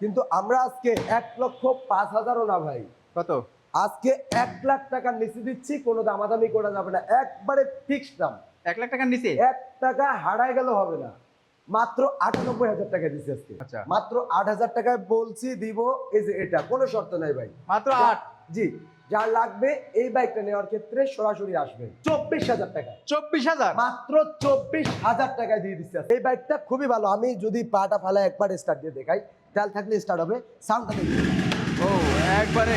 কিন্তু আমরা আজকে 1,05,000ও না ভাই, কত? আজকে 1,00,000 টাকার নিচে দিচ্ছি, কোনো দামাদামি করা যাবে না, একবারে ফিক্সড দাম। 1 লাখ টাকার নিচে? 1 টাকা হারায় গেল হবে না, মাত্র 98,000 টাকা দিচ্ছি আজকে। আচ্ছা। মাত্র 8,000 টাকায় বলছি দিব, এই যে এটা কোনো শর্ত নাই ভাই, মাত্র 8? জি, যার লাগবে এই বাইকটা নেওয়ার ক্ষেত্রে সরাসরি আসবেন। 24,000 টাকা, 24,000? মাত্র 24,000 টাকায় দিয়ে দিচ্ছি। এই বাইকটা খুবই ভালো, আমি যদি পাটা ফালা একবার স্টার্ট দিয়ে দেখাই, তেল থাকলে স্টার্ট হবে, সাউন্ডটা দেখুন। ও একবারে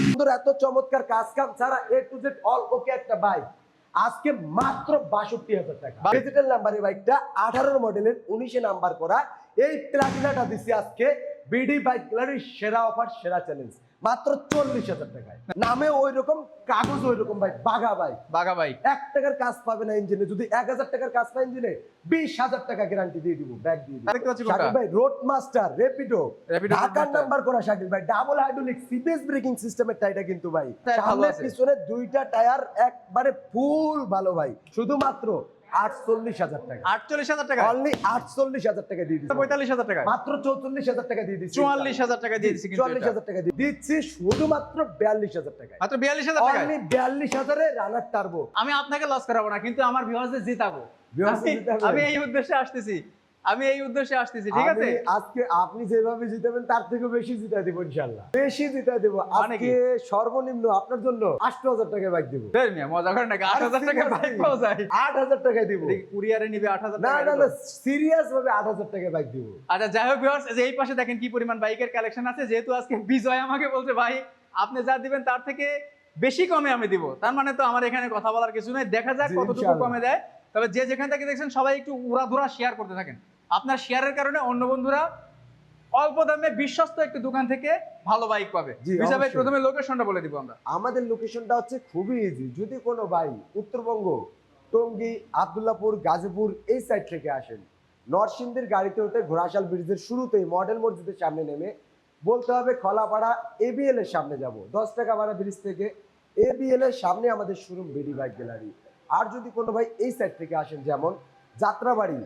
সুন্দর, এত চমৎকার কাজ কাম ছাড়া এ টু জেড অল ওকে একটা বাইক, আজকে মাত্র 62,000 টাকা। ডিজিটাল নাম্বারের বাইকটা 18 মডেলের 19 নাম্বার করা, এই প্লাটিনাটা দিচ্ছি আজকে বিডি বাইক গ্যালারির সেরা অফার, সেরা চ্যালেঞ্জ, মাত্র 40,000 টাকায়। নামে ওই রকম, কাগজ ওই রকম ভাই, বাঘা বাইক। বাঘা বাইক। 1 টাকার কাজ পাবে না ইঞ্জিনে, যদি 1,000 টাকার কাজ পায় ইঞ্জিনে 20,000 টাকা গ্যারান্টি দিয়ে দিব, ব্যাগ দিয়ে দিব। দেখতে পাচ্ছি কোনটা? শাকিল ভাই রোড মাস্টার রেপিডো, রেপিডো ঢাকার মাস্টার। নাম্বার করা শাকিল ভাই, ডাবল হাইড্রোলিক সিপিএস ব্রেকিং সিস্টেমের টাইটা কিন্তু ভাই, টায়ার ভালো সামনে আছে। পিছনে দুইটা টায়ার একবারে ফুল ভালো ভাই, শুধুমাত্র 48,000 টাকা। 48,000 টাকা? অনলি 48,000 টাকা দিয়ে দিচ্ছি। 45,000 টাকা? মাত্র 44,000 টাকা দিয়ে দিচ্ছি। 44,000 টাকা দিয়ে দিচ্ছি কিন্তু এটা। 44,000 টাকা দিয়ে দিচ্ছি, শুধুমাত্র 42,000 টাকা। মাত্র 42,000 টাকা? অনলি 42,000 এ রানার টার্বো। আমি আপনাকে লস করাবো না, কিন্তু আমার ভিউয়ার্সদের জিতাবো। ভিউয়ার্সদের জিতাবেন? আমি এই উদ্দেশ্যে আসতেছি, ঠিক আছে? আমি আজকে আপনি যেভাবে জিতাবেন তার থেকে বেশি জিতা দিব ইনশাআল্লাহ, বেশি জিতা দেব। মানে আজকে সর্বনিম্ন আপনার জন্য 8,000 টাকা বাইক দিব। বের মিয়া, মজা করেন নাকি? 8,000 টাকা বাইক পাওয়া যায়? 8,000 টাকায় দিব। কুরিয়ারে নিবে 8,000 না টাকা? না না, সিরিয়াস ভাবে 8,000 টাকা বাইক দিব। আচ্ছা যাই হোক ভিউয়ার্স, এই যে এই পাশে দেখেন কি পরিমাণ বাইকের কালেকশন আছে। যেহেতু আজকে বিজয় আমাকে বলছে ভাই আপনি যা দিবেন তার থেকে বেশি কমে আমি দিব, তার মানে তো আমার এখানে কথা বলার কিছু নাই। দেখা যাক জি, কতটুকু ইনশাআল্লাহ। কমে দেয়। তবে যে যেখান থেকে দেখছেন সবাই একটু উড়াধুরা শেয়ার করতে থাকেন। আপনার শেয়ারের কারণে অন্য বন্ধুরা অল্প দামে বিশ্বস্ত একটি দোকান থেকে ভালো বাইক পাবে। জি, বিজয় ভাই অবশ্যই। প্রথমে লোকেশনটা বলে দিব আমরা। আমাদের লোকেশনটা হচ্ছে খুবই ইজি, যদি কোনো ভাই উত্তরবঙ্গ, টঙ্গী, আব্দুল্লাহপুর, গাজীপুর এই সাইড থেকে আসেন, নরসিংদীর গাড়িতে উঠে ঘোড়াশাল ব্রিজের শুরুতেই মডেল মসজিদের সামনে নেমে বলতে হবে খলাপাড়া এবিএল এর সামনে যাব, 10 টাকা ভাড়া ব্রিজ থেকে এবিএল এর সামনে আমাদের শোরুম বিডি বাইক গ্যালারি। আর যদি কোনো ভাই এই সাইড থেকে আসেন, যেমন যাত্রাবাড়ি,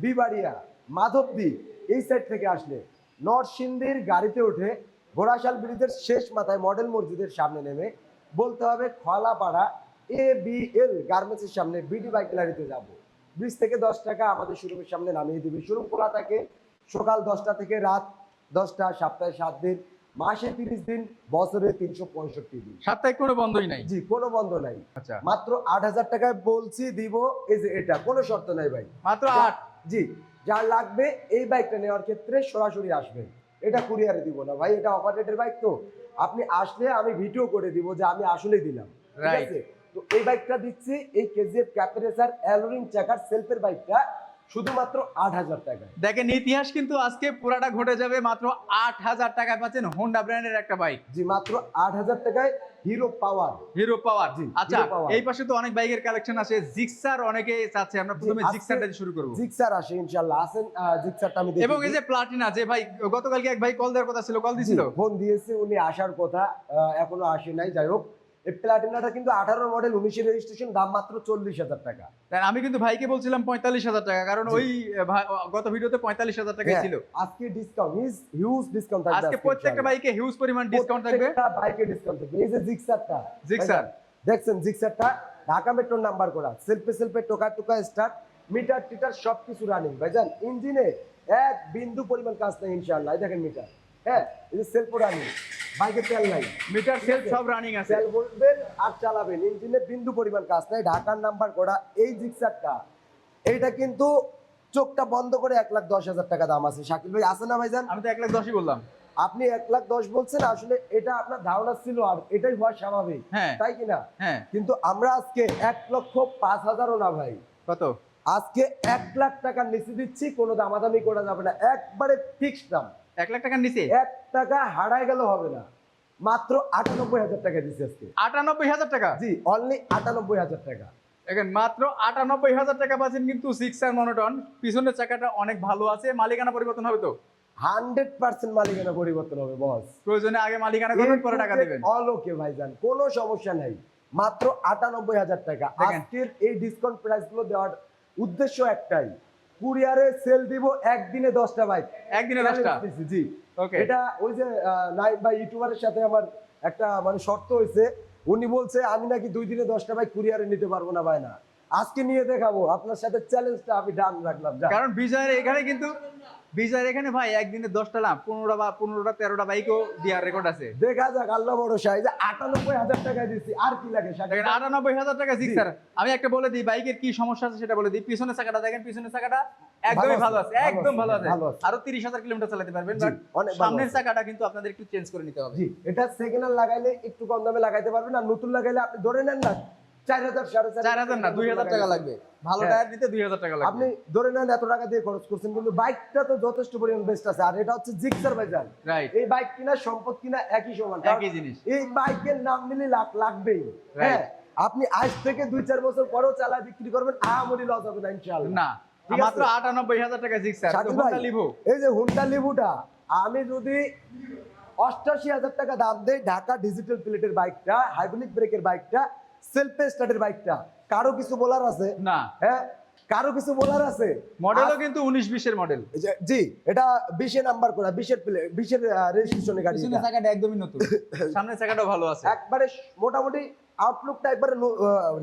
বিবাড়িয়া, মাধবদী এই সাইড থেকে আসলে নরসিংদীর গাড়িতে উঠে ঘোড়াশাল ব্রিজের শেষ মাথায় মডেল মসজিদের সামনে নেমে বলতে হবে খলাপাড়া এবিএল গার্মেন্টসের সামনে বিডি বাইক গ্যালারিতে যাব। ব্রিজ থেকে 10 টাকা আমাদের শোরুমের সামনে নামিয়ে দিবে। শোরুম খোলা থাকে সকাল 10টা থেকে রাত 10টা, সপ্তাহে 7 দিন, মাসে 30 দিন, বছরে 365 দিন। সাপ্তাহিক কোনো বন্ধই নাই? জি, কোনো বন্ধ নাই। আচ্ছা। মাত্র 8,000 টাকায় বলছি দিব, এই যে এটা কোনো শর্ত নাই ভাই, মাত্র 8? জি, যার লাগবে এই বাইকটা নেওয়ার ক্ষেত্রে সরাসরি আসবেন, এটা কুরিয়ারে দিব না ভাই, এটা অপারেটের বাইক, তো আপনি আসলে আমি ভিডিও করে দিব যে আমি আসলেই দিলাম, ঠিক Right. আছে? তো এই বাইকটা দিচ্ছি, এই কেজিএফ ক্যাপারেসার অ্যালোরিং চাকার সেলফের বাইকটা শুধুমাত্র 8,000 টাকায়। দেখেন ইতিহাস কিন্তু আজকে পুরাটা ঘটে যাবে। মাত্র 8,000 টাকায় পাচ্ছেন হোন্ডা ব্র্যান্ডের একটা বাইক। জি, মাত্র 8,000 টাকায় হিরো পাওয়ার। হিরো পাওয়ার। জি, আচ্ছা Hero Power। এই পাশে তো অনেক বাইকের কালেকশন আছে। জিক্সার অনেকে চাচ্ছে, আমরা প্রথমে আজকে জিক্সারটা দিয়ে শুরু করব। জিক্সার আসে ইনশাআল্লাহ, আসেন জিক্সারটা আমি দেখি। এবং এই যে প্লাটিনা, যে ভাই গতকালকে এক ভাই কল দেওয়ার কথা ছিল, কল দিছিল? ফোন দিয়েছে, উনি আসার কথা, এখনো আসে নাই। যাই হোক, এই প্লাটিনাটা কিন্তু 18 মডেল 19 রেজিস্ট্রেশন, দাম মাত্র 40,000 টাকা। তাই আমি কিন্তু ভাইকে বলছিলাম 45,000 টাকা, কারণ ওই গত ভিডিওতে 45,000 টাকাই ছিল। আজকে ডিসকাউন্ট, হিউজ ডিসকাউন্ট থাকবে আজকে প্রত্যেকটা বাইকে হিউজ পরিমাণ ডিসকাউন্ট থাকবে। প্রত্যেকটা বাইকে ডিসকাউন্ট থাকবে। এই যে জিক্সারটা, জিক্সার দেখছেন জিক্সারটা ঢাকা মেট্রোর নাম্বার করা, সেলফে টোকা টোকা স্টার্ট, মিটার টিটার সবকিছু রানিং ভাইজান, ইঞ্জিনে এক বিন্দু পরিমাণ কাজ নাই ইনশাআল্লাহ। এই দেখেন মিটার, হ্যাঁ, এই যে সেলফ রানিং, বাইকে তেল নাই, মিটার সেলফ সব রানিং আছে। তেল বলবেন আর চালাবেন, ইঞ্জিনে বিন্দু পরিমাণ কাজ নাই, ঢাকার নাম্বার করা। এই জিক্সারটা এইটা কিন্তু চোখটা বন্ধ করে 1,10,000 টাকা দাম আছে। শাকিল ভাই আছে না ভাইজান? আমি তো 1,10,000 বললাম। আপনি 1,10,000 বলছেন, আসলে এটা আপনার ধারণা ছিল, আর এটাই হওয়া স্বাভাবিক, হ্যাঁ। তাই কিনা? হ্যাঁ। কিন্তু আমরা আজকে 1,05,000ও না ভাই, কত? আজকে 1,00,000 টাকার নিচে দিচ্ছি, কোনো দামাদামি করা যাবে না, একবারে ফিক্সড দাম। 1 লাখ টাকার নিচে? 1 টাকা হারায় গেল হবে না, মাত্র 98,000 টাকা দিচ্ছি আজকে। 98,000 টাকা? জি, অনলি 98,000 টাকা। দেখেন মাত্র 98,000 টাকা পাচ্ছেন কিন্তু সিক্সার মনোটন। পিছনের চাকাটা অনেক ভালো আছে। মালিকানা পরিবর্তন হবে তো? 100% মালিকানা পরিবর্তন হবে বস। প্রয়োজনে আগে মালিকানা করবেন, পরে টাকা দিবেন। অল ওকে ভাইজান, কোনো সমস্যা নাই, মাত্র 98,000 টাকা। দেখেন। আজকের এই ডিসকাউন্ট প্রাইস গুলো দেওয়ার উদ্দেশ্য একটাই, কুরিয়ারে সেল দিব একদিনে 10টা বাইক। একদিনে 10টা? জি। ওকে। এটা ওই যে নাইম ভাই ইউটিউবারের সাথে আমার একটা মানে শর্ত হয়েছে, উনি বলছে আমি নাকি 2 দিনে 10টা বাইক কুরিয়ারে নিতে পারবো না ভাই না, আজকে নিয়ে দেখাবো আপনার সাথে, চ্যালেঞ্জটা আমি ডান রাখলাম। কারণ বিজয়ের এখানে কিন্তু বিজয়ের এখানে ভাই একদিনে 10টা না 15টা 13টা বাইকও দেওয়ার রেকর্ড আছে। দেখা যাক, আল্লাহ ভরসা। এই যে 98,000 টাকা দিচ্ছি, আর কি লাগে? দেখেন 98,000 টাকা জিক্সার। আমি একটা বলে দিই বাইকের কি সমস্যা আছে সেটা বলে দিই। পিছনের চাকাটা দেখেন, পিছনের চাকাটা একদমই ভালো আছে, একদম ভালো আছে। আরো 30,000 কিলোমিটার চালাতে পারবেন, বাট সামনের চাকাটা কিন্তু আপনাদের একটু চেঞ্জ করে নিতে হবে। জি, এটা সেকেন্ড হ্যান্ড লাগাইলে একটু কম দামে লাগাইতে পারবেন, আর নতুন লাগাইলে আপনি ধরে নেন না 4,000 4,000 না 2,000 টাকা লাগবে। ভালো টায়ার নিতে 2,000 টাকা লাগবে। আপনি ধরে নেন এত টাকা দিয়ে খরচ করছেন, কিন্তু বাইকটা তো যথেষ্ট পরিমাণ বেস্ট আছে। আর এটা হচ্ছে জিক্সার ভাইজান, রাইট। এই বাইক কিনা সম্পদ কিনা একই সমান, একই জিনিস। এই বাইকের নাম নিলে লাখ লাগবেই। হ্যাঁ, আপনি আজ থেকে 2-4 বছর পরেও চালায় বিক্রি করবেন, আহামরি লস হবে না ইনশাআল্লাহ। না, মাত্র 98,000 টাকা জিক্সার। শাকিল ভাই, এই যে হুন্ডা লিভুটা আমি যদি 88,000 টাকা দাম দেই, ঢাকা ডিজিটাল প্লেটের বাইকটা, হাইড্রোলিক ব্রেকের বাইকটা, সেলফ স্টার্টের বাইকটা, কারো কিছু বলার আছে? না। হ্যাঁ, কারো কিছু বলার আছে? মডেলও কিন্তু 19-20 এর মডেল। জি, এটা 20 নাম্বার করা, 20 রেজিস্ট্রেশনের গাড়ি। পিছনের চাকাটা একদমই নতুন, সামনের চাকাটাও ভালো আছে। একবারে মোটামুটি আউটলুকটা একবারে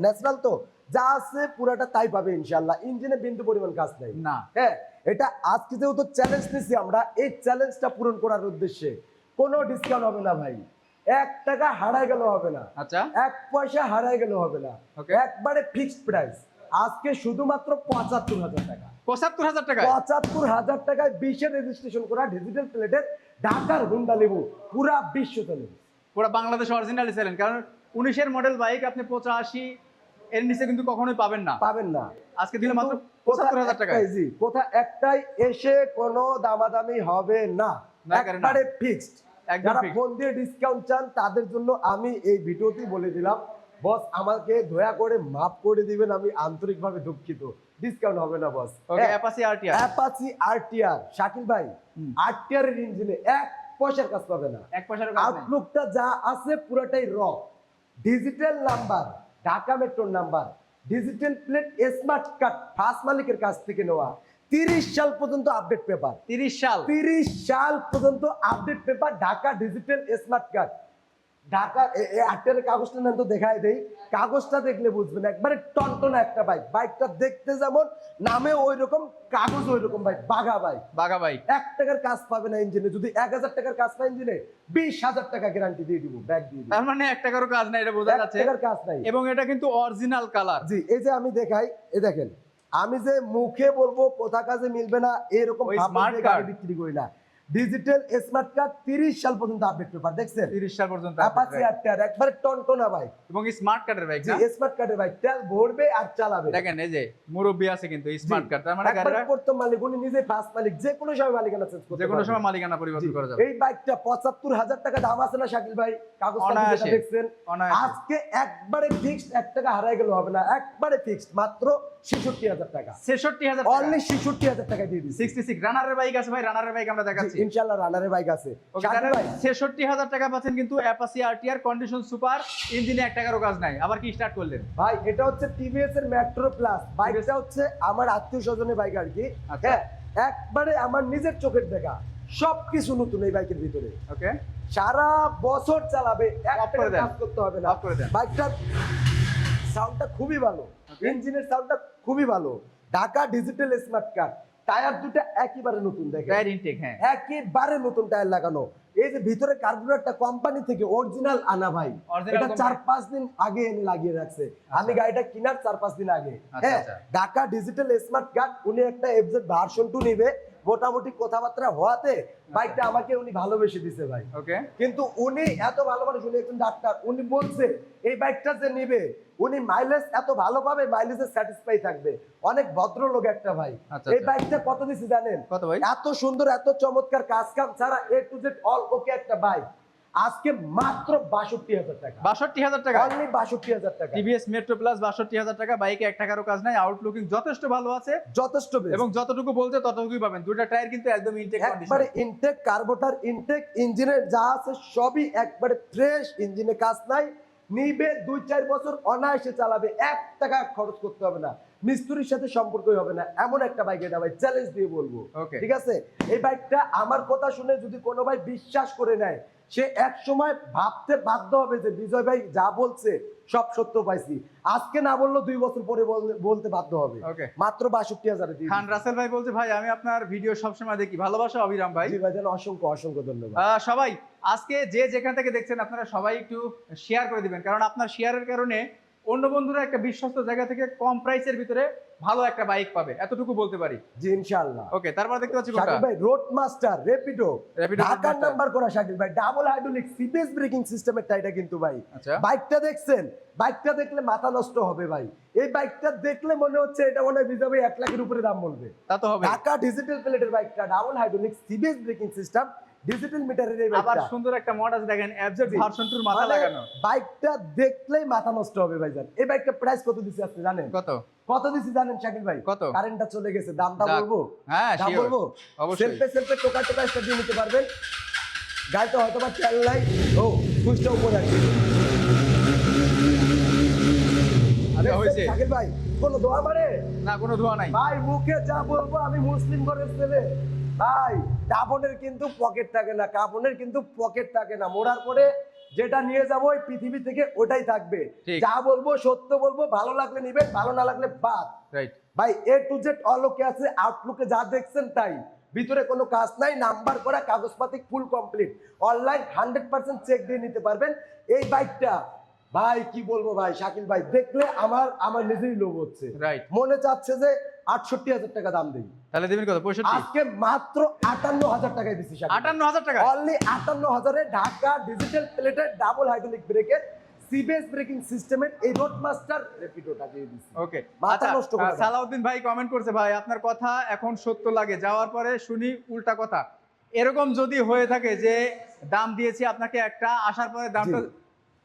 ন্যাচারাল, তো যা আছে পুরাটা তাই পাবে ইনশাআল্লাহ। ইঞ্জিনে বিন্দু পরিমাণ কাজ নাই। না। হ্যাঁ, এটা আজকে যেহেতু চ্যালেঞ্জ নিছি আমরা, এই চ্যালেঞ্জটা পূরণ করার উদ্দেশ্যে কোনো ডিসকাউন্ট হবে না ভাই, 1 টাকা হারায় গেল হবে না। আচ্ছা, 1 পয়সা হারায় গেল হবে না, একবারে ফিক্সড প্রাইস। আজকে শুধুমাত্র 75,000 টাকা। 75,000 টাকা? 75,000 টাকায় 20 রেজিস্ট্রেশন করা ডিজিটাল প্লেটের ঢাকার হুন্ডা লেবু, পুরা বিশ্ব চলে, পুরো বাংলাদেশ অরিজিনালি চ্যালেঞ্জ। কারণ 19 এর মডেল বাইক আপনি 85 এর নিচে কিন্তু কখনোই পাবেন না। আজকে দিলে মাত্র 75,000 টাকা। জি, কথা একটাই, এসে কোনো দামাদামি হবে না, একবারে ফিক্সড। যারা ফোন দিয়ে ডিসকাউন্ট চান তাদের জন্য আমি এই ভিডিওতেই বলে দিলাম, বস আমাকে দয়া করে মাফ করে দিবেন, আমি আন্তরিকভাবে দুঃখিত, ডিসকাউন্ট হবে না বস। ওকে, অ্যাপাচি আরটিআর শাকিল ভাই, আরটিআর এর ইঞ্জিনে 1 পয়সার কাজ পাবে না, 1 পয়সার কাজ নেই। আউটলুকটা যা আছে পুরোটাই র, ডিজিটাল নাম্বার, ঢাকা মেট্রোর number, digital plate, smart card, first মালিকের কাছ থেকে নেওয়া, 30 সাল পর্যন্ত আপডেট পেপার, 30 সাল পর্যন্ত update paper, Dhaka digital smart card. Dhaka আটের কাগজটা নেন তো দেখায় দেই, কাগজটা দেখলে বুঝবেন, একবারে টনটনা একটা বাইক, বাইকটা দেখতে যেমন নামে ওই রকম, কাগজ ওই রকম বাইক, বাঘা বাইক। 1 টাকার কাজ পাবে না ইঞ্জিনে, যদি 1,000 টাকার কাজ পায় ইঞ্জিনে 20,000 টাকা গ্যারান্টি দিয়ে দিব, ব্যাগ দিয়ে দিব। তার মানে 1 টাকারও কাজ নাই, এটা বোঝা যাচ্ছে। 1 টাকার কাজ নাই, এবং এটা কিন্তু অরিজিনাল কালার। জি, এই যে আমি দেখাই, এই দেখেন, আমি যে মুখে বলবো কোথা কাজে মিলবে না এরকম স্মার্ট কার্ড বিক্রি করি না। ডিজিটাল স্মার্ট কার্ড 30 সাল পর্যন্ত আপডেট পেপার, দেখছেন 30 সাল পর্যন্ত অ্যাপাচি আরটিআর, একবারে টনটনা বাইক, এবং স্মার্ট কার্ডের বাইক। জি, স্মার্ট কার্ডের বাইক, তেল ভরবে আর চালাবে। দেখেন এই যে মুরব্বি আছে কিন্তু স্মার্ট কার্ড, তার মানে গাড়িটা প্রথম মালিক, উনি নিজে ফার্স্ট মালিক, যে কোনো সময় মালিকানা চেঞ্জ করতে পারবে, যে কোনো সময় মালিকানা পরিবর্তন করা যাবে। এই বাইকটা 75,000 টাকা দাম আছে না শাকিল ভাই, কাগজটা যেটা দেখছেন, আজকে একবারে ফিক্সড, 1 টাকা হারায় গেল হবে না, একবারে ফিক্সড, মাত্র 66,000 টাকা, 66,000 অনলি 66,000 টাকা দিয়ে দিচ্ছি। 66 রানারের বাইক আছে ভাই, রানারের বাইক আমরা দেখাচ্ছি ইনশাআল্লাহ, রানারের বাইক আছে। শাকিল ভাই 66,000 টাকা পাচ্ছেন কিন্তু অ্যাপাচি আরটিআর, কন্ডিশন সুপার, ইঞ্জিনে 1 টাকারও কাজ নাই। আবার কি স্টার্ট করলেন ভাই? এটা হচ্ছে টিভিএস এর মেট্রো প্লাস, বাইকটা হচ্ছে আমার আত্মীয়স্বজনের বাইক আর কি। হ্যাঁ, একবারে আমার নিজের চোখের দেখা, সবকিছু নতুন এই বাইকের ভিতরে। ওকে, সারা বছর চালাবে, একটা কাজ করতে হবে না। বাইকটার সাউন্ডটা খুবই ভালো, ইঞ্জিনের সাউন্ডটা খুবই ভালো, Dhaka digital smart card, tyre দুটো একেবারে নতুন, দেখেন টায়ার ইনটেক, হ্যাঁ একেবারে নতুন টায়ার লাগানো। এই যে ভিতরে কার্বুরেটরটা কোম্পানি থেকে অরিজিনাল আনা ভাই, এটা 4-5 দিন আগে এনে লাগিয়ে রাখছে, আমি গাড়িটা কেনার 4-5 দিন আগে। হ্যাঁ, ঢাকা ডিজিটাল স্মার্ট কার্ড, উনি একটা এফজেড ভার্সন 2 নিবে, মোটামুটি কথাবার্তা হওয়াতে বাইকটা আমাকে উনি ভালোবেসে দিছে ভাই। ওকে, কিন্তু উনি এত ভালো মানুষ, উনি একজন ডাক্তার, উনি বলছে এই বাইকটা যে নিবে উনি মাইলেজ এত ভালো পাবে, মাইলেজে স্যাটিসফাই থাকবে, অনেক ভদ্রলোক একটা ভাই। এই বাইকটা কত দিছি জানেন? কত ভাই? এত সুন্দর, এত চমৎকার, কাজ কাম ছাড়া এ টু জেড অল ওকে একটা বাইক, আজকে মাত্র 62,000 টাকা। 62,000 টাকা, অনলি 62,000 টাকা। টিভিএস মেট্রো প্লাস 62,000 টাকা, বাইকে 1 টাকারও কাজ নাই, আউটলুকিং যথেষ্ট ভালো আছে, যথেষ্ট বেশ, এবং যতটুকু বলতে ততটুকুই পাবেন। দুটো টায়ার কিন্তু একদম ইনটেক কন্ডিশন, একবারে ইনটেক, কার্বোটার ইনটেক, ইঞ্জিনের যা আছে সবই একবারে ফ্রেশ, ইঞ্জিনে কাজ নাই, নিবে 2-4 বছর অনায়াসে চালাবে, 1 টাকা খরচ করতে হবে না। মিস্ত্রির সাথে সম্পর্কই হবে না, এমন একটা বাইক এটা ভাই, চ্যালেঞ্জ দিয়ে বলবো। Okay. ঠিক আছে, এই বাইকটা আমার কথা শুনে যদি কোনো ভাই বিশ্বাস করে নেয়, সে এক সময় ভাবতে বাধ্য হবে যে বিজয় ভাই যা বলছে সব সত্য পাইছি, আজকে না বললো 2 বছর পরে বলতে বাধ্য হবে। Okay. মাত্র 62,000 দিয়ে খান রাসেল ভাই বলছে ভাই আমি আপনার ভিডিও সবসময় দেখি, ভালোবাসা অবিরাম ভাই। জি ভাইজান, অসংখ্য অসংখ্য ধন্যবাদ। সবাই আজকে যে যেখান থেকে দেখছেন আপনারা সবাই একটু শেয়ার করে দিবেন, কারণ আপনার শেয়ারের কারণে অন্য বন্ধুরা একটা বিশ্বস্ত জায়গা থেকে কম প্রাইসের ভিতরে ভালো একটা বাইক পাবে, এতটুকু বলতে পারি। জি ইনশাআল্লাহ। ওকে, তারপর দেখতে পাচ্ছি কোনটা? শাকিল ভাই রোড মাস্টার রেপিডো, Rapido ঢাকার Roadmaster। নাম্বার করা শাকিল ভাই, ডাবল হাইড্রোলিক সিবিএস ব্রেকিং সিস্টেমের টাইটা কিন্তু ভাই। আচ্ছা। বাইকটা দেখছেন, বাইকটা দেখলে মাথা নষ্ট হবে ভাই। এই বাইকটা দেখলে মনে হচ্ছে এটা মনে হয় বিজয় ভাই 1 লাখের উপরে দাম বলবে। তা তো হবে। ঢাকা ডিজিটাল প্লেটের বাইকটা, double hydraulic CBS braking system, digital মিটারের এই আবার বাইকটা। সুন্দর একটা মড আছে দেখেন, এফজেড ভার্সন 2 মাথা মানে লাগানো। বাইকটা দেখলেই মাথা নষ্ট হবে ভাইজান। এই বাইকটা প্রাইস কত দিছি আপনি জানেন? কত? কত দিছি জানেন শাকিল ভাই? কত? কারেন্টটা চলে গেছে, দামটা যাক। বলবো? হ্যাঁ, দাম sure, বলবো? অবশ্যই। সেলফে সেলফে টোকা টোকা স্টার্ট দিয়ে নিতে পারবেন। গাড়িটা হয়তো বা তেল নাই, ও সুইচটা উপরে আছে। আচ্ছা হয়েছে। শাকিল ভাই কোনো দোয়া মারে? না, কোনো ধোয়া নাই। ভাই মুখে যা বলবো, আমি মুসলিম ঘরের ছেলে ভাই। কাপড়ের কিন্তু পকেট থাকে না, কাপড়ের কিন্তু পকেট থাকে না। মোড়ার পরে যেটা নিয়ে যাবো এই পৃথিবী থেকে ওটাই থাকবে। ঠিক। যা বলবো সত্য বলবো, ভালো লাগলে নিবেন, ভালো না লাগলে বাদ। রাইট। ভাই A to Z অলোকে আছে, আউটলুকে যা দেখছেন তাই, ভিতরে কোনো কাজ নাই, নাম্বার করা, কাগজপাতি ফুল কমপ্লিট, অনলাইন 100% চেক দিয়ে নিতে পারবেন। এই বাইকটা ভাই কি বলবো ভাই শাকিল ভাই, দেখলে আমার নিজেরই লোভ হচ্ছে, রাইট। মনে চাচ্ছে যে 68,000 টাকা দাম দেই। তাহলে দিবেন কত? 65? আজকে মাত্র 58,000 টাকায় দিচ্ছি শাকিল। 58,000 টাকা? অনলি 58,000 এ ঢাকা ডিজিটাল প্লেটের ডাবল হাইড্রোলিক ব্রেকের সিবিএস ব্রেকিং সিস্টেমের এই রোড মাস্টার রেপিডোটা দিয়ে দিচ্ছি। ওকে, মাথা আচ্ছা, নষ্ট করে দাও। সালাউদ্দিন ভাই কমেন্ট করছে, ভাই আপনার কথা এখন সত্য লাগে, যাওয়ার পরে শুনি উল্টা কথা। এরকম যদি হয়ে থাকে যে দাম দিয়েছি আপনাকে একটা, আসার পরে দামটা জি।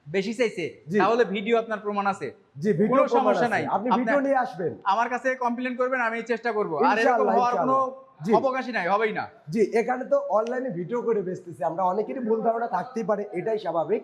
বেশি চাইছে, জি। তাহলে ভিডিও আপনার প্রমাণ আছে। জি, ভিডিও কোনো সমস্যা নাই, আপনি ভিডিও নিয়ে আসবেন, আমার কাছে কমপ্লেন করবেন, আমি চেষ্টা করব। আর এরকম ইনশাআল্লাহ, হওয়ার কোনো ইনশাআল্লাহ। জি। অবকাশই নাই, হবেই না। জি। এখানে তো অনলাইনে ভিডিও করে বেচতেছি আমরা, অনেকেরই ভুল ধারণা থাকতেই পারে, এটাই স্বাভাবিক।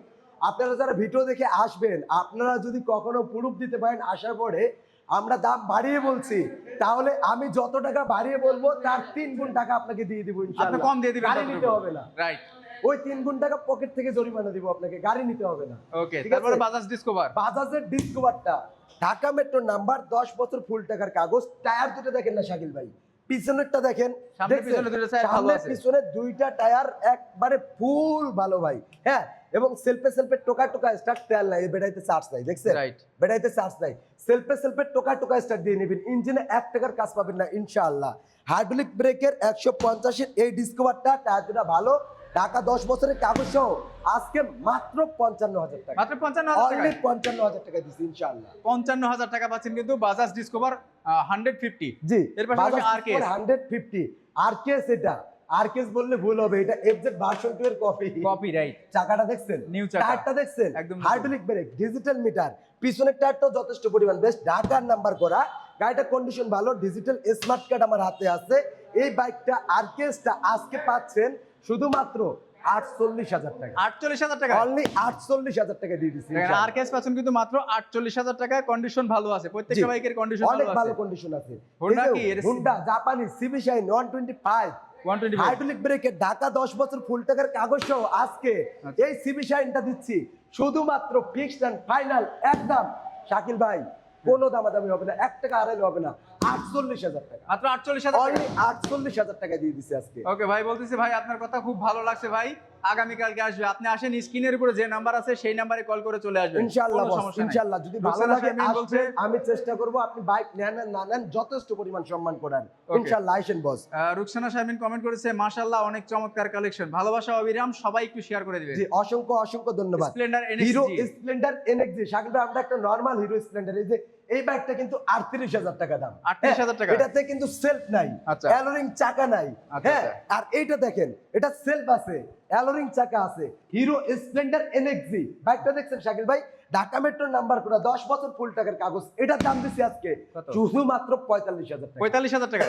আপনারা যারা ভিডিও দেখে আসবেন, আপনারা যদি কখনো প্রুফ দিতে পারেন আসার পরে আমরা দাম বাড়িয়ে বলছি, তাহলে আমি যত টাকা বাড়িয়ে বলবো তার 3 গুণ টাকা আপনাকে দিয়ে দিব আপনি ইনশাআল্লাহ। কম দিয়ে দিবেন, গাড়ি নিতে হবে না, রাইট। ওই 3 গুণ টাকা পকেট থেকে জরিমানা দিব আপনাকে, গাড়ি নিতে হবে না। ওকে, ঠিক তারপরে আছে? বাজাজ ডিসকভার। বাজাজের ডিসকভারটা, ঢাকা মেট্রো নাম্বার, 10 বছর ফুল টাকার কাগজ। টায়ার দুটো দেখেন না শাকিল ভাই, পিছনেরটা দেখেন, সামনে দেখছেন? পিছনে দুটো টায়ার ভালো সামনে আছে। পিছনে দুইটা টায়ার একবারে ফুল ভালো ভাই। হ্যাঁ, এবং সেলফে সেলফে টোকা টোকা স্টার্ট, তেল নাই, বেড়াইতে চার্জ নাই, দেখছেন? রাইট। বেড়াইতে চার্জ নাই, সেলফে সেলফে টোকা টোকা স্টার্ট দিয়ে নেবেন, ইঞ্জিনে 1 টাকার কাজ পাবেন না ইনশাআল্লাহ। হাইড্রোলিক ব্রেকের 150 এর এই ডিসকভারটা, টায়ার দুটো ভালো, ঢাকা 10 বছরের কাগজ সহ আজকে মাত্র 55,000 টাকা, মাত্র 55,000 টাকা। অনলি 55,000 টাকা দিচ্ছি ইনশাআল্লাহ। 55,000 টাকা পাচ্ছেন কিন্তু বাজাজ ডিসকভার 150। জি, এর পাশাপাশি আরকেএস 150 আরকেএস, এটা আরকেএস বললে ভুল হবে, এটা এফজেড ভার্সন 2 এর কপি। Copy, right. চাকাটা দেখছেন, New চাকা। টায়ারটা দেখছেন, একদম new। Hydraulic brake, digital metre, পিছনের টায়ারটাও যথেষ্ট পরিমাণ বেশ, ঢাকার নাম্বার করা, গাড়িটা কন্ডিশন ভালো, ডিজিটাল স্মার্ট কার্ড আমার হাতে আছে। এই বাইকটা আরকেএসটা আজকে পাচ্ছেন শুধুমাত্র 48,000 টাকা, 48,000 টাকা। অনলি 48,000 টাকা দিয়ে দিচ্ছি ইনশাআল্লাহ। আরকেএস পাচ্ছেন কিন্তু মাত্র 48,000 টাকা, কন্ডিশন ভালো আছে, প্রত্যেকটা জি। বাইকের কন্ডিশন অনেক ভালো ভালো আছে। কন্ডিশন আছে। Honda এই যে কি? এর Honda জাপানি সিবি শাইন 125 125 হাইড্রোলিক ব্রেকের ঢাকা 10 বছর ফুল টাকার কাগজ সহ আজকে আচ্ছা। এই সিবি শাইনটা দিচ্ছি শুধুমাত্র ফিক্সড এন্ড ফাইনাল একদম শাকিল ভাই, কোনো দামাদামি হবে না, 1 টাকা আড়াইলে হবে না, 48,000 টাকা, মাত্র 48,000 টাকা। অনলি 48,000 টাকা দিয়ে দিচ্ছি আজকে। ওকে ভাই, বলতেছি ভাই আপনার কথা খুব ভালো লাগছে ভাই, আগামীকালকে আসবে, আপনি আসেন, স্ক্রিনের উপরে যে নাম্বার আছে সেই নাম্বারে কল করে চলে আসবেন, ইনশাআল্লাহ কোনো বস, সমস্যা নাই। ইনশাআল্লাহ যদি ভালো রুকসানা লাগে শারমিন বলছে, আসবেন, আমি চেষ্টা করব আপনি বাইক নেন না নেন যথেষ্ট পরিমাণ সম্মান করেন Okay. ইনশাআল্লাহ, আইসেন বস। রুকসানা শারমিন কমেন্ট করেছে, মাশাআল্লাহ অনেক চমৎকার কালেকশন, ভালোবাসা অবিরাম, সবাই একটু শেয়ার করে দিবেন। জি, অসংখ্য অসংখ্য ধন্যবাদ। Splendor hero NXG। Splendor NXG, Shakil ভাই আমরা একটা নরমাল হিরো স্প্লেন্ডার, এই যে এই বাইকটা কিন্তু 38,000 টাকা দাম, 38,000 টাকা। এটাতে কিন্তু সেলফ নাই, আচ্ছা। অ্যালোরিং চাকা নাই, আচ্ছা, হ্যাঁ, আচ্ছা। আর এইটা দেখেন, এটা সেলফ আছে, অ্যালোরিং চাকা আছে, হিরো স্প্লেন্ডার এনএক্সজি বাইকটা দেখছেন শাকিল ভাই, ঢাকা মেট্রোর নাম্বার করা 10 বছর ফুল টাকার কাগজ, এটার দাম দিচ্ছি আজকে কত? শুধুমাত্র 45,000 টাকা। 45,000 টাকা।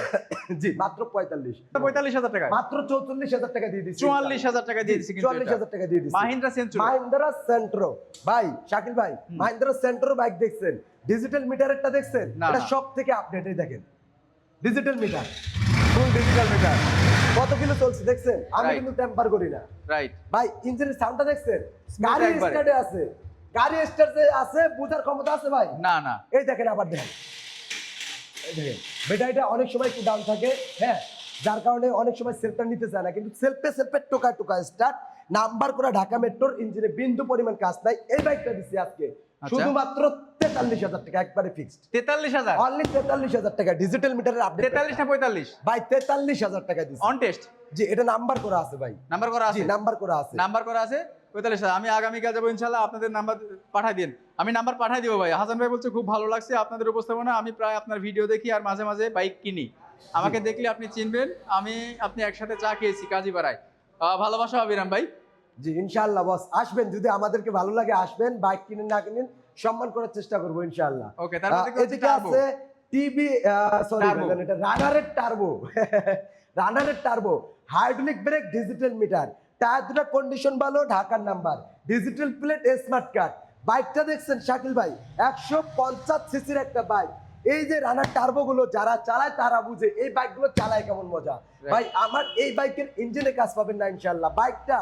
জি মাত্র 45, 45,000 টাকা, মাত্র 44,000 টাকা দিয়ে দিচ্ছি। 44,000 টাকা দিয়ে দিচ্ছি কিন্তু 44,000 টাকা দিয়ে দিচ্ছি। মাহিন্দ্রা সেঞ্চুরি। মাহিন্দ্রা সেন্ট্রো ভাই, শাকিল ভাই, মাহিন্দ্রা সেন্ট্রো বাইক দেখছেন, ডিজিটাল মিটারেরটা দেখছেন? না, এটা না। সব থেকে আপডেটই দেখেন, digital meter, full digital meter. কত কিলো চলছে দেখছেন? আমি Right. কিন্তু টেম্পার করি না রাইট। ভাই। ইঞ্জিনের সাউন্ডটা দেখছেন? Smooth গাড়ি একবারে। স্টার্টে আছে, গাড়ি স্টার্টে আছে, বুঝার ক্ষমতা আছে ভাই। না না, এই দেখেন, আবার দেখেন, এই দেখেন ব্যাটারিটা অনেক সময় একটু ডাউন থাকে, হ্যাঁ, যার কারণে অনেক সময় সেলফটা নিতে চায় না, কিন্তু সেলফে টোকা টোকা স্টার্ট, নাম্বার করা ঢাকা মেট্রোর, ইঞ্জিনে বিন্দু পরিমাণ কাজ নাই। এই বাইকটা দিচ্ছি আজকে আচ্ছা। শুধুমাত্র 43,000 টাকা, একবারে ফিক্সড। 43,000। অনলি 43,000 টাকা, ডিজিটাল মিটারের আপডেট। 43 না 45? ভাই 43,000 টাকা দিচ্ছি। অন টেস্ট জি, এটা নাম্বার করা আছে ভাই। নাম্বার করা জি আছে, নাম্বার করা আছে। নাম্বার করা আছে 45,000। আমি আগামীকাল যাবো ইনশাআল্লাহ, আপনাদের নাম্বার পাঠাই দিন, আমি নাম্বার পাঠাই দিব ভাই। হাসান ভাই বলছে খুব ভালো লাগছে আপনাদের উপস্থাপনা, আমি প্রায় আপনার ভিডিও দেখি আর মাঝে মাঝে বাইক কিনি, আমাকে দেখলে আপনি চিনবেন, আপনি একসাথে চা খেয়েছি কাজীপাড়ায়। ভালোবাসা অবিরাম ভাই। জি ইনশাআল্লাহ বস, আসবেন, যদি আমাদেরকে ভালো লাগে আসবেন, বাইক কিনেন না কিনেন সম্মান করার চেষ্টা করবো ইনশাআল্লাহ। ওকে, তারপর এদিকে আছে টিভি, সরি Turbo। এটা রানারের টার্বো, রানারের Turbo, hydraulic brake, digital meter, tyre দুটো কন্ডিশন ভালো, ঢাকার number, digital plate, smart card. বাইকটা দেখছেন শাকিল ভাই, 150 সিসির একটা বাইক। এই যে রানার টার্বো গুলো যারা চালায় তারা বুঝে এই বাইকগুলো চালায় কেমন মজা। ভাই আমার এই বাইকের ইঞ্জিনে কাজ পাবেন না ইনশাআল্লাহ। বাইকটা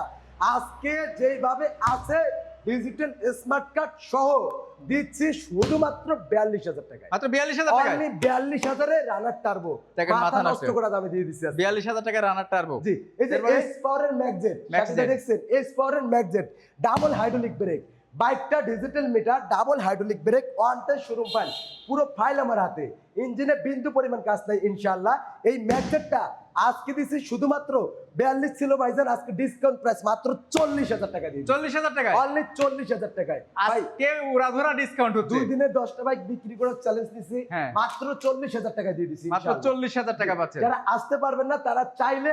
আজকে যেভাবে আছে ডিজিটাল স্মার্ট কার্ড সহ দিচ্ছি শুধুমাত্র 42,000 টাকায়, মাত্র 42,000 টাকা। অনলি 42,000-এ রানার টার্বো, দেখেন, মাথা মাথা নষ্ট নষ্ট করা দামে দিয়ে দিচ্ছি আজকে। 42,000 টাকা রানার টার্বো। জি, এই যে এরপরে? এস পাওয়ারের ম্যাগজেট, ম্যাগজেট। দেখছেন এস পাওয়ারের ম্যাগজেট, ডাবল হাইড্রোলিক ব্রেক, বাইকটা digital meter, double hydraulic break, one touch showroom file, পুরো ফাইল আমার হাতে, ইঞ্জিনে বিন্দু পরিমাণ কাজ নাই ইনশাআল্লাহ। এই ম্যাগজেটটা আজকে দিছি শুধুমাত্র 42 ছিল ভাইজান, আজকে ডিসকাউন্ট প্রাইস মাত্র 40,000 টাকা দিচ্ছি, 40,000 টাকায়, অনলি 40,000 টাকায়। ভাই আজকে উড়াধুরা ডিসকাউন্ট হচ্ছে। 2 দিনে 10টা বাইক বিক্রি করার চ্যালেঞ্জ নিছি, হ্যাঁ। মাত্র 40,000 টাকা দিয়ে দিছি মাত্র ইনশাআল্লাহ। 40,000 টাকা পাচ্ছেন। যারা আসতে পারবেন না তারা চাইলে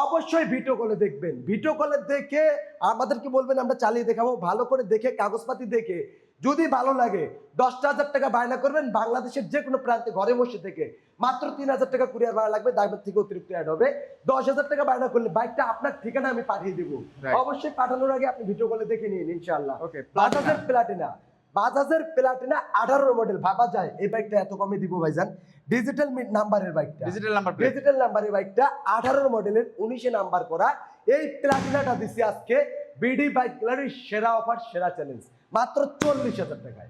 অবশ্যই ভিডিও কলে দেখবেন, ভিডিও কলে দেখে আমাদেরকে বলবেন, আমরা চালিয়ে দেখাবো, ভালো করে দেখে কাগজপাতি দেখে যদি ভালো লাগে 10,000 টাকা বায়না করবেন, বাংলাদেশের যে কোনো প্রান্তে ঘরে বসে থেকে মাত্র 3,000 টাকা কুরিয়ার ভাড়া লাগবে, দামের থেকে অতিরিক্ত অ্যাড হবে। 10,000 টাকা বায়না করলে বাইকটা আপনার ঠিকানা আমি পাঠিয়ে দিব। Right. অবশ্যই পাঠানোর আগে আপনি ভিডিও কলে দেখে নিন ইনশাআল্লাহ। Okay, বাজাজের প্লাটিনা, বাজাজের প্লাটিনা 18 মডেল, ভাবা যায় এই বাইকটা এত কমে দিব ভাইজান? ডিজিটাল নাম্বারের বাইকটা, ডিজিটাল নাম্বার প্লেট। ডিজিটাল নাম্বারের বাইকটা 18 মডেলের 19-এ নাম্বার করা, এই প্লাটিনাটা দিছি আজকে বিডি বাইক গ্যালারির সেরা অফার, সেরা চ্যালেঞ্জ, মাত্র 40,000 টাকায়।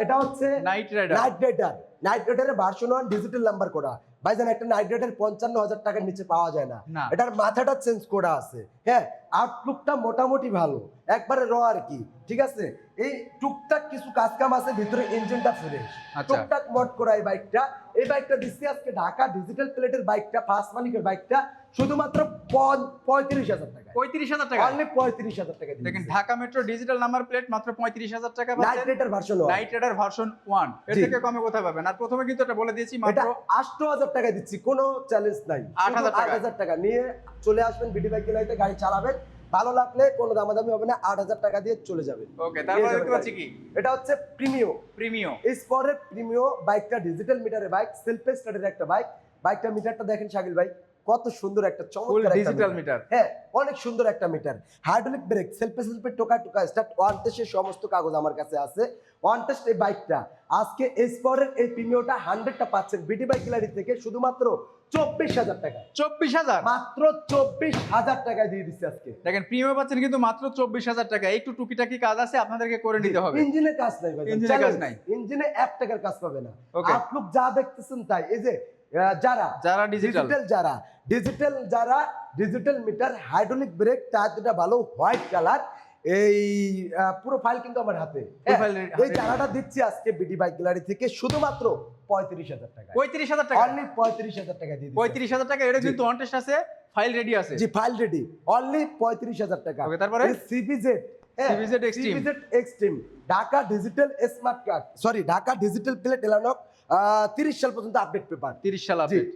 এটা হচ্ছে Knight Rider. Knight Rider, Knight রাইডারের ভার্সন 1 ডিজিটাল নাম্বার করা। ভাইজান একটা নাইট রাইডার 55,000 টাকার নিচে পাওয়া যায় না, না। এটার মাথাটা চেঞ্জ করা আছে, হ্যাঁ, আউটলুকটা মোটামুটি ভালো, একবারে র আর কি, ঠিক আছে। এই টুকটাক কিছু কাজ কাম আছে ভিতরে, ইঞ্জিনটা ফ্রেশ, আচ্ছা। টুকটাক মড করা এই বাইকটা। এই বাইকটা দিচ্ছি আজকে ঢাকা ডিজিটাল প্লেটের বাইকটা, ফার্স্ট মালিকের বাইকটা শুধুমাত্র 35,000 টাকা, 35,000 টাকা। অনলি 35,000 টাকা দিয়ে দেখেন, দিচ্ছি। Dhaka metro digital number plate মাত্র 35,000 টাকা নাইট পাচ্ছেন। Rider version 1, knight rider version 1, এর জি। থেকে কমে কোথায় পাবেন? আর প্রথমে কিন্তু এটা বলে দিয়েছি, এটা মাত্র 8,000 টাকা দিচ্ছি, কোনো চ্যালেঞ্জ নাই, 8,000 টাকা। 8,000 টাকা নিয়ে চলে আসবেন, বিডি বাইক গ্যালারিতে গাড়ি চালাবেন, ভালো লাগলে কোনো দামাদামি হবে না, 8,000 টাকা দিয়ে চলে যাবেন। ওকে, তারপরে নিয়ে দেখতে যাবেন পাচ্ছি গাড়ি। কি? এটা হচ্ছে প্রিমিও, প্রিমিও। এই স্পরের প্রিমিও বাইকটা ডিজিটাল মিটারের বাইক, সেলফ স্টার্টের একটা বাইক। বাইকটা মিটারটা দেখেন শাকিল ভাই, কত সুন্দর একটা ফুল চমৎকার একটা ডিজিটাল মিটার। হ্যাঁ, অনেক সুন্দর একটা মিটার, হাইড্রোলিক ব্রেক, সেলফে টোকা টোকা স্টার্ট, ওয়ান টেস্টের সমস্ত কাগজ আমার কাছে আছে, ওয়ান টেস্ট। এই বাইকটা আজকে এই স্পরের এই প্রিমিওটা 100টা পাচ্ছেন বিডি বাইক গ্যালারি থেকে শুধুমাত্র 24,000 টাকা, 24,000 মাত্র 24,000 টাকায় দিয়ে দিচ্ছি আজকে। দেখেন, প্রিমিয়াম পাচ্ছেন কিন্তু মাত্র 24,000 টাকা। একটু টুকিটাকি কাজ আছে, আপনাদেরকে করে নিতে হবে। ইঞ্জিনে কাজ নাই ভাই, ইঞ্জিনে কাজ নাই। ইঞ্জিনে 1 টাকার কাজ পাবে না। Okay. আউটলুক যা দেখতেছেন তাই, এই যে যারা ডিজিটাল, যারা digital meter, hydraulic break, tyre দুটা ভালো, হোয়াইট কালার, এই পুরো ফাইল কিন্তু আমার হাতে। Profile এই চালাটা দিচ্ছি আজকে বিডি বাইক গ্যালারি থেকে শুধুমাত্র 35,000 টাকা, 35,000 টাকা। অনলি 35,000 টাকা দিয়ে দিচ্ছি। 35,000 টাকা। এটা কিন্তু অন টেস্ট আছে, ফাইল রেডি আছে। জি, ফাইল রেডি, অনলি 35,000 টাকা। Okay, তারপরে? CVZ, CVZ Extreme। CVZ Extreme, Dhaka digital smart card, sorry Dhaka digital plate এলানো, 30 সাল পর্যন্ত আপডেট পেপার, 30 সাল জি আপডেট।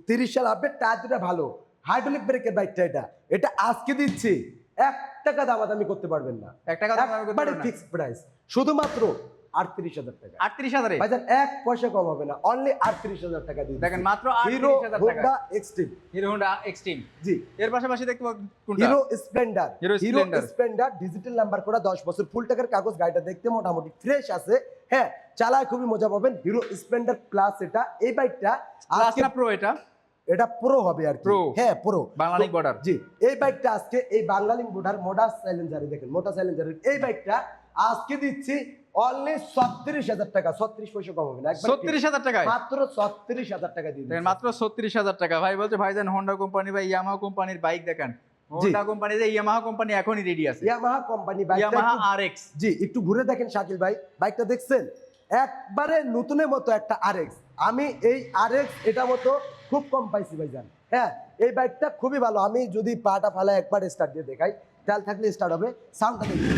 30 সাল আপডেট, টায়ার দুটা ভালো, হাইড্রোলিক ব্রেকের বাইকটা, এটা আজকে দিচ্ছি 1 টাকা দামাদামি করতে পারবেন না, 1 টাকা দামাদামি করতে একবারে পারবেন না। ফিক্সড প্রাইস, শুধুমাত্র 38,000 টাকা। 38,000 ভাইজান 1 পয়সা কম হবে না, অনলি 38,000 টাকা দিয়ে দেখেন মাত্র হিরো 38,000 টাকা Honda Extreme. Hero Honda Extreme. জি, এর পাশাপাশি দেখতে পাচ্ছেন কোনটা? Hero Splendor. Hero Hero Splendor. Splendor digital number করা 10 বছর ফুল টাকার কাগজ, গাড়িটা দেখতে মোটামুটি ফ্রেশ আছে। হ্যাঁ, চালায় খুবই মজা পাবেন। হিরো স্প্লেন্ডার প্লাস এটা, এই বাইকটা প্লাস আজকে না প্রো এটা? এটা প্রো হবে আর কি। Pro। হ্যাঁ প্রো, বাংলালিংক বর্ডার। জি, এই বাইকটা আজকে এই বাংলালিংক বর্ডার মোটা সাইলেন্সারে দেখেন, মোটা সাইলেন্সারের এই বাইকটা আজকে দিচ্ছি অনলি 36,000 টাকা, 36 পয়সা কম হবে না, একবার 36,000 টাকায় মাত্র 36,000 টাকা দিয়ে দেখেন দিচ্ছি। মাত্র 36,000 টাকা। ভাই বলছে ভাইজান হোন্ডা কোম্পানি বা ইয়ামাহা কোম্পানির বাইক দেখান। হোন্ডা কোম্পানি যে ইয়ামাহা কোম্পানি এখনই রেডি আছে। ইয়ামাহা কোম্পানি বাইকটা ইয়ামাহা একটু- আরএক্স। জি, একটু ঘুরে দেখেন শাকিল ভাই, বাইকটা দেখছেন একবারে নতুনের মতো একটা আরএক্স। আমি এই আরএক্স এটা মতো খুব কম পাইছি ভাইজান। হ্যাঁ, এই বাইকটা খুবই ভালো। আমি যদি পাটা ফালা একবার স্টার্ট দিয়ে দেখাই, তেল থাকলে স্টার্ট হবে, সাউন্ডটা দেখুন।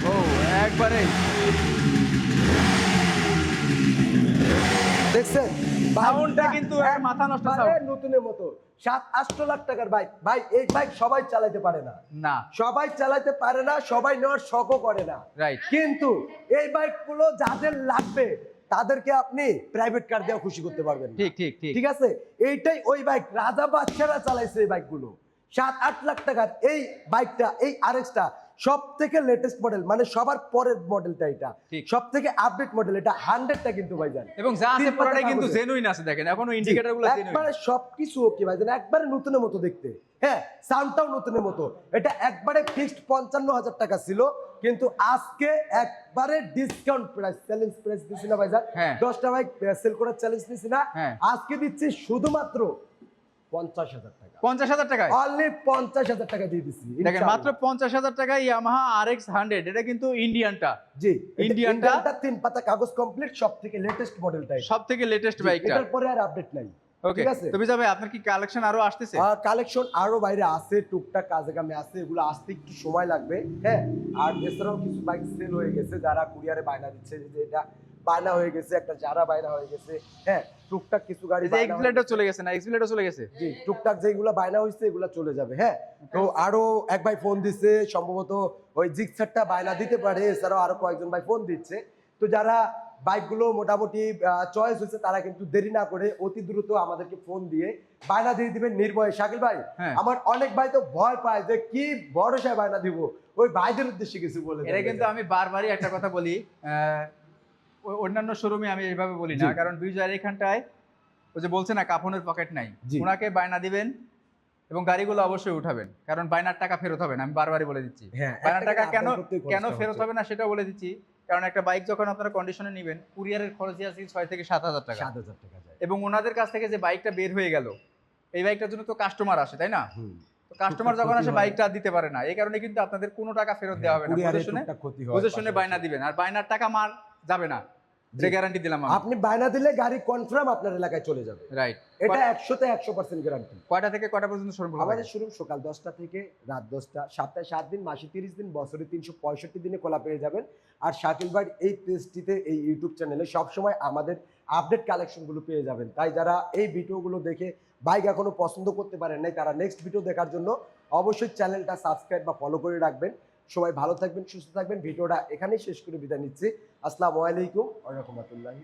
ও একবারে দেখছেন সাউন্ডটা কিন্তু এক মাথা নষ্ট একবারে সাউন্ড। নতুনের মতো। 7-8 লাখ টাকার বাইক ভাই, এই বাইক সবাই চালাতে পারে না, না সবাই চালাতে পারে না, সবাই নেওয়ার শখও করে না। রাইট। কিন্তু এই বাইকগুলো যাদের লাগবে তাদেরকে আপনি প্রাইভেট কার দিয়ে খুশি করতে পারবেন না। ঠিক ঠিক ঠিক। ঠিক আছে, এইটাই ওই বাইক, রাজা বাচ্চারা চালাইছে এই বাইকগুলো। 7-8 লাখ টাকার এই বাইকটা, এই আরএক্সটা সব থেকে লেটেস্ট মডেল, মানে সবার পরের মডেলটা, এটা ঠিক। সব থেকে আপডেট মডেল, এটা 100টা কিন্তু ভাইজান। এবং যা আছে 3 পাতা পুরোটাই কিন্তু কাগজে। জেনুইন আছে দেখেন, এখনো ইন্ডিকেটর গুলো জেনুইন। একবারে সবকিছু ওকে ভাইজান, একবারে নতুনের মতো দেখতে। হ্যাঁ, সাউন্ডটাও নতুনের মতো। এটা একবারে ফিক্সড 55,000 টাকা ছিল, কিন্তু আজকে একবারে ডিসকাউন্ট প্রাইস, চ্যালেঞ্জ প্রাইস দিছি না ভাইজান। হ্যাঁ। 10টা বাইক সেল করার চ্যালেঞ্জ দিছি না, হ্যাঁ। আজকে দিচ্ছি শুধুমাত্র 50,000 টাকা, 50,000 টাকায় অনলি 50,000 টাকা দিয়ে দিচ্ছি দেখেন মাত্র 50,000 টাকায় ইয়ামাহা আরএক্স 100। এটা কিন্তু ইন্ডিয়ানটা। জি, ইন্ডিয়ানটা 3 পাতা কাগজ কমপ্লিট, সব থেকে লেটেস্ট মডেলটা। সব থেকে লেটেস্ট বাইকটা। এটার পরে আর আপডেট নাই। ওকে, ঠিক আছে, তুমি যাবে, আপনার কি কালেকশন আরো আসতেছে? কালেকশন আরো বাইরে আছে, টুকটাক কাজে কামে আছে, এগুলো আসতে একটু সময় লাগবে। হ্যাঁ, আর এছাড়াও কিছু বাইক সেল হয়ে গেছে, যারা কুরিয়ারে বায়না দিচ্ছে যে এটা বায়না হয়ে গেছে, একটা যারা বায়না হয়ে গেছে। হ্যাঁ, টুকটাক কিছু গাড়ি এই যে এক্সপ্লেন্ডার চলে গেছে না, এক্সপ্লেন্ডার চলে গেছে। জি, টুকটাক যেগুলো বায়না হয়েছে এগুলো চলে যাবে। হ্যাঁ, তো আরো এক ভাই ফোন দিচ্ছে, সম্ভবত ওই জিক্সারটা বায়না দিতে পারে, এছাড়াও আরো কয়েকজন ভাই ফোন দিচ্ছে। তো যারা বাইকগুলো মোটামুটি চয়েস হয়েছে, তারা কিন্তু দেরি না করে অতি দ্রুত আমাদেরকে ফোন দিয়ে বায়না দিয়ে দিবেন নির্ভয়ে। শাকিল ভাই, হ্যাঁ। আমার অনেক ভাই তো ভয় পায় যে কি ভরসায় বায়না দিব, ওই ভাইদের উদ্দেশ্যে কিছু বলে দেন এটা ভাই। কিন্তু আমি বারবারই একটা কথা বলি, অন্যান্য শোরুমে আমি এইভাবে বলি না, জি। কারণ বিজয়ের এখানটায় ওই যে বলছে না কাফনের পকেট নাই, জি। ওনাকে বায়না দিবেন এবং গাড়িগুলো অবশ্যই উঠাবেন, কারণ বায়নার টাকা ফেরত হবে না। আমি বারবারই বলে দিচ্ছি, হ্যাঁ, বায়নার একটা টাকা টাকা কেন আদায় করতেই খরচটা কেন ফেরত হচ্ছে। হবে না সেটাও বলে দিচ্ছি। কারণ একটা বাইক যখন আপনারা কন্ডিশনে নেবেন, কুরিয়ারের খরচই আছে 6 থেকে 7,000 টাকা, 7,000 টাকা যায়। এবং ওনাদের কাছ থেকে যে বাইকটা বের হয়ে গেল, এই বাইকটার জন্য তো কাস্টমার আসে, তাই না? হুম। তো কাস্টমার যখন ক্ষতি আসে হয়। বাইকটা দিতে পারে না, এই কারণে কিন্তু আপনাদের কোনো টাকা ফেরত দেওয়া হবে না। কুরিয়ারে বুঝে শুনে টুকটাক ক্ষতি হয়, বুঝে শুনে পাশাপাশি। বায়না দিবেন, আর বায়নার টাকা মার যাবে না, যে গ্যারান্টি দিলাম আমি। আপনি বায়না দিলে গাড়ি কনফার্ম আপনার এলাকায় চলে যাবে, রাইট। এটা 100তে 100% গ্যারান্টি। কয়টা থেকে কয়টা পর্যন্ত শোরুম খোলা থাকে? আমাদের শুরু সকাল 10টা থেকে রাত 10টা, সপ্তাহে 7 দিন, মাসে 30 দিন, বছরে 365 দিনে খোলা পেয়ে যাবেন। আর শাকিল ভাই এই পেজটিতে, এই ইউটিউব চ্যানেলে সবসময় আমাদের আপডেট কালেকশনগুলো পেয়ে যাবেন। তাই যারা এই ভিডিওগুলো দেখে বাইক এখনো পছন্দ করতে পারেন নাই, তারা নেক্সট ভিডিও দেখার জন্য অবশ্যই চ্যানেলটা সাবস্ক্রাইব বা ফলো করে রাখবেন। সবাই ভালো থাকবেন, সুস্থ থাকবেন। ভিডিওটা এখানেই শেষ করে বিদায় নিচ্ছি। আসসালামু আলাইকুম ওয়া রাহমাতুল্লাহি।